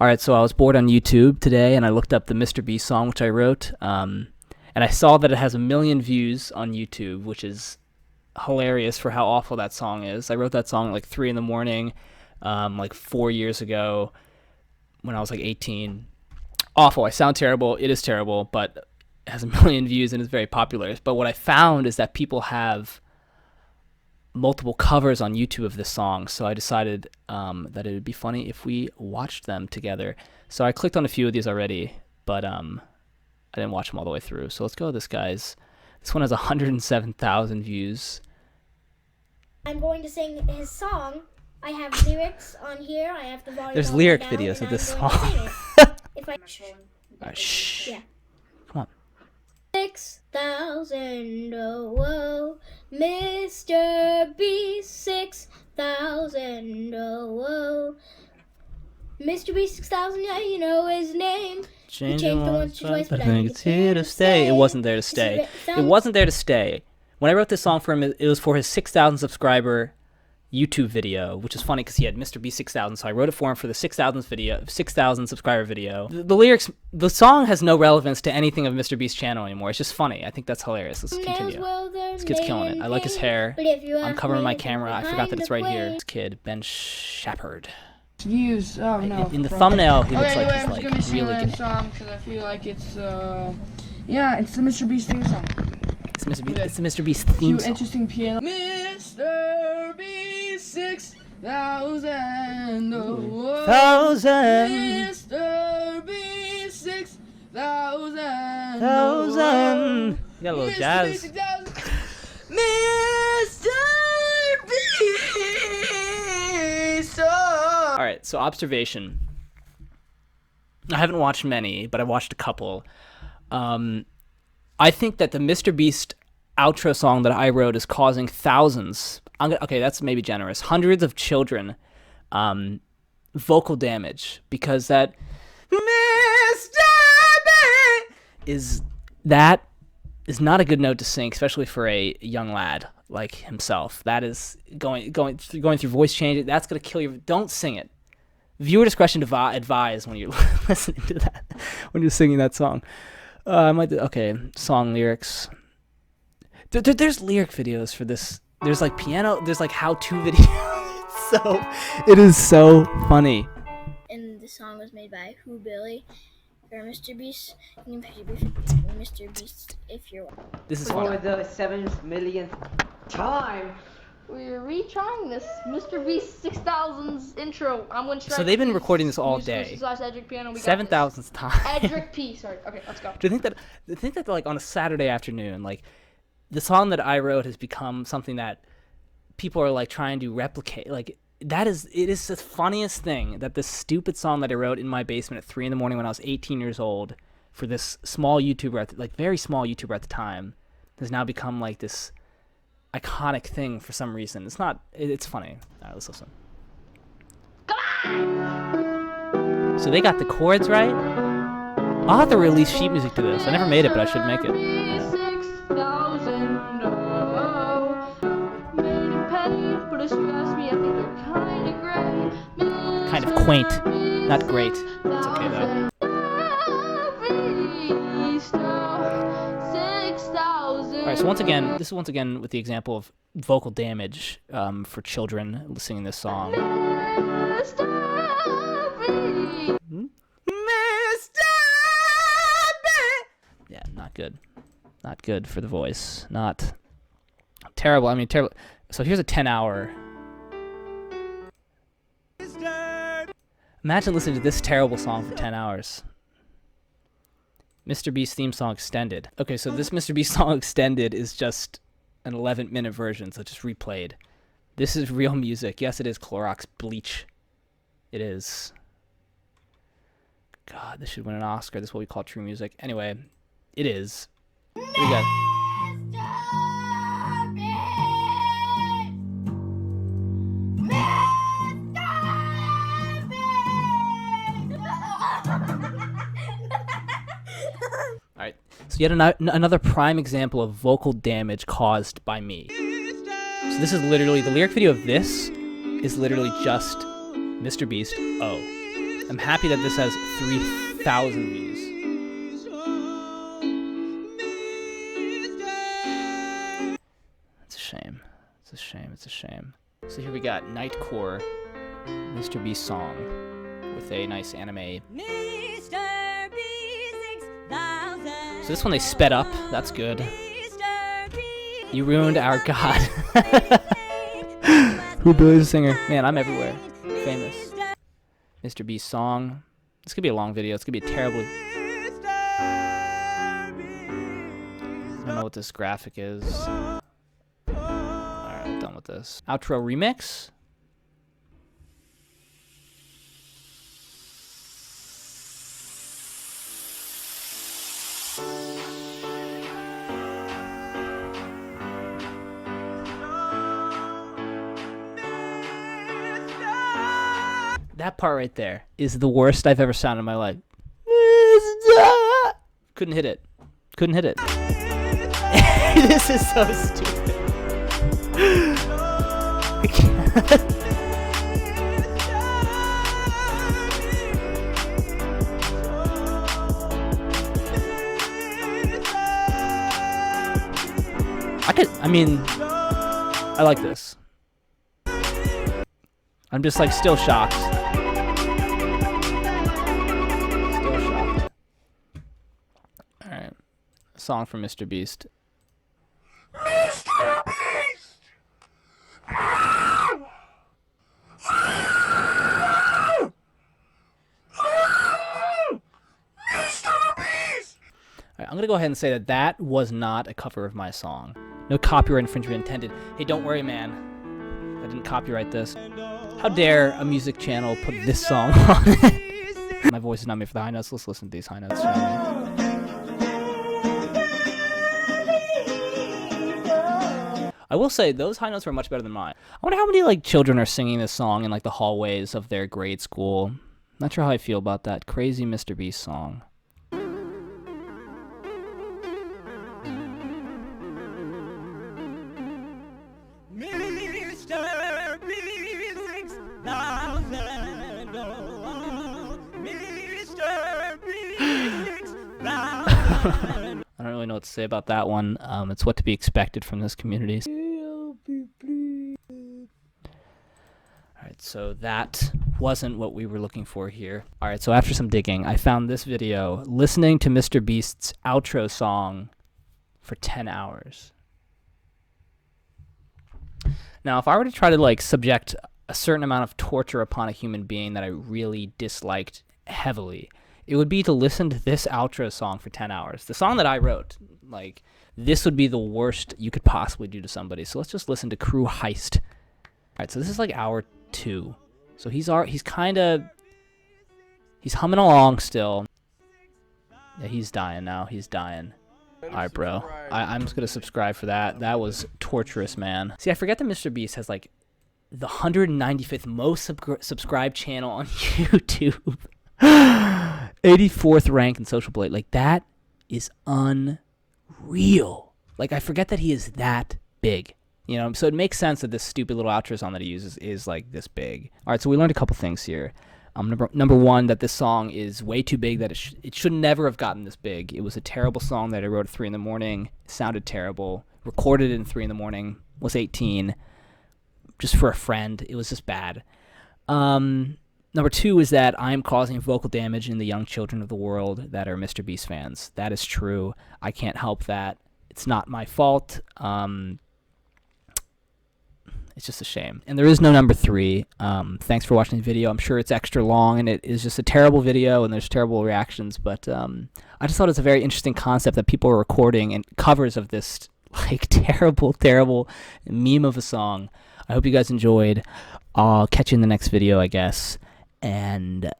All right, so I was bored on YouTube today, and I looked up the MrBeast song, which I wrote, and I saw that it has 1 million views on YouTube, which is hilarious for how awful that song is. I wrote that song at like 3 in the morning, like 4 years ago when I was like 18. Awful. I sound terrible. It is terrible, but it has 1 million views and is very popular. But what I found is that people have multiple covers on YouTube of this song, so I decided that it would be funny if we watched them together. So I clicked on a few of these already, but I didn't watch them all the way through. So let's go with this guy's. This one has 107,000 views. I'm going to sing his song. I have lyrics on here. I have the volume. There's lyric videos of this song. If I shh. Yeah. Come on. 6,000, oh, whoa, Mr. Beast, 6,000, oh, whoa, Mr. Beast, 6,000, yeah, you know his name. Change it it once or twice, but I think it's here to stay. It wasn't there to stay. It wasn't there to stay. When I wrote this song for him, it was for his 6,000 subscriber YouTube video, which is funny because he had MrBeast 6,000, so I wrote it for him for the 6,000 subscriber video. The lyrics, the song has no relevance to anything of MrBeast's channel anymore. It's just funny. I think that's hilarious. Let's continue. This kid's killing it. I like his hair. I'm covering my camera. I forgot that it's right here. This kid, Ben Shepherd. Views. Oh no. In the thumbnail, he looks like I'm he's gonna sing really that good. song because I feel like it's yeah, it's the MrBeast theme song. It's the MrBeast theme song. Interesting piano. MrBeast 6,000. Oh, Thousand. MrBeast 6,000. Thousand. You got a little jazz. MrBeast. All right, so observation. I haven't watched many, but I've watched a couple. I think that the MrBeast outro song that I wrote is causing thousands. Okay, that's maybe generous. Hundreds of children vocal damage because that is not a good note to sing, especially for a young lad like himself. That is going through voice changes. That's gonna kill you. Don't sing it. Viewer discretion advised when you're listening to that, when you're singing that song. Okay, song lyrics. There's lyric videos for this. There's like piano. There's like how-to videos. So it is so funny. And the song was made by Whobilly for MrBeast. You can pay MrBeast if you're. This is For funny. the 7 millionth time. We're retrying this MrBeast 6,000's intro. I'm going to try. So they've been recording this all day. 7,000th time. Edric P. Sorry. Okay, let's go. Do you think that like on a Saturday afternoon, like the song that I wrote has become something that people are like trying to replicate? Like it is the funniest thing that this stupid song that I wrote in my basement at 3 in the morning when I was 18 years old for this small YouTuber, very small YouTuber at the time, has now become like this iconic thing for some reason. It's not. It's funny. All right, let's listen. So they got the chords right. I'll have to release sheet music to this. I never made it, but I should make it. Kind of quaint, not great. It's okay though. All right, so once again, this is once again with the example of vocal damage for children singing this song. Yeah, not good. Not good for the voice. Not terrible. I mean, terrible. So here's a 10-hour. Imagine listening to this terrible song for 10 hours. MrBeast theme song extended. Okay, so this MrBeast song extended is just an 11-minute version, so just replayed. This is real music. Yes, it is Clorox bleach. It is. God, this should win an Oscar. This is what we call true music. Anyway, it is. Here we go. Alright, so yet another prime example of vocal damage caused by me. So this is literally, the lyric video of this is literally just MrBeast, oh. I'm happy that this has 3,000 views. It's a shame. It's a shame. It's a shame. So here we got Nightcore, MrBeast song with a nice anime. So this one they sped up. That's good. You ruined our god. Whobilly's a singer. Man, I'm everywhere. Famous. MrBeast song. This could be a long video. It's gonna be a terribly. I don't know what this graphic is. Alright, I'm done with this. Outro remix. That part right there is the worst I've ever sounded in my life. Couldn't hit it. Couldn't hit it. This is so stupid. I like this. I'm just like still shocked. Alright. Song from MrBeast. MrBeast! Alright, I'm gonna go ahead and say that that was not a cover of my song. No copyright infringement intended. Hey, don't worry, man. I didn't copyright this. How dare a music channel put this song on it? My voice is not made for the high notes. Let's listen to these high notes. I will say those high notes were much better than mine. I wonder how many like children are singing this song in like the hallways of their grade school. Not sure how I feel about that crazy MrBeast song. I don't really know what to say about that one. It's what to be expected from this community. Alright, so that wasn't what we were looking for here. Alright, so after some digging, I found this video listening to MrBeast's outro song for 10 hours. Now, if I were to try to like subject a certain amount of torture upon a human being that I really disliked heavily, it would be to listen to this outro song for 10 hours. The song that I wrote, like, this would be the worst you could possibly do to somebody. So let's just listen to Crew Heist. All right, so this is like hour 2. So he's humming along still. Yeah, he's dying now. He's dying. All right, bro. I'm just going to subscribe for that. That was torturous, man. See, I forget that MrBeast has like the 195th most subscribed channel on YouTube. 84th rank in Social Blade. Like, that is unreal. Like, I forget that he is that big. You know, so it makes sense that this stupid little outro song that he uses is like this big. All right, so we learned a couple things here. Number one, that this song is way too big, that it should never have gotten this big. It was a terrible song that I wrote at 3 in the morning. It sounded terrible. Recorded it at 3 in the morning. Was 18. Just for a friend. It was just bad. Number 2 is that I'm causing vocal damage in the young children of the world that are MrBeast fans. That is true. I can't help that. It's not my fault. It's just a shame. And there is no number 3. Thanks for watching the video. I'm sure it's extra long, and it is just a terrible video, and there's terrible reactions. But I just thought it was a very interesting concept that people are recording and covers of this like terrible, terrible meme of a song. I hope you guys enjoyed. I'll catch you in the next video, I guess. And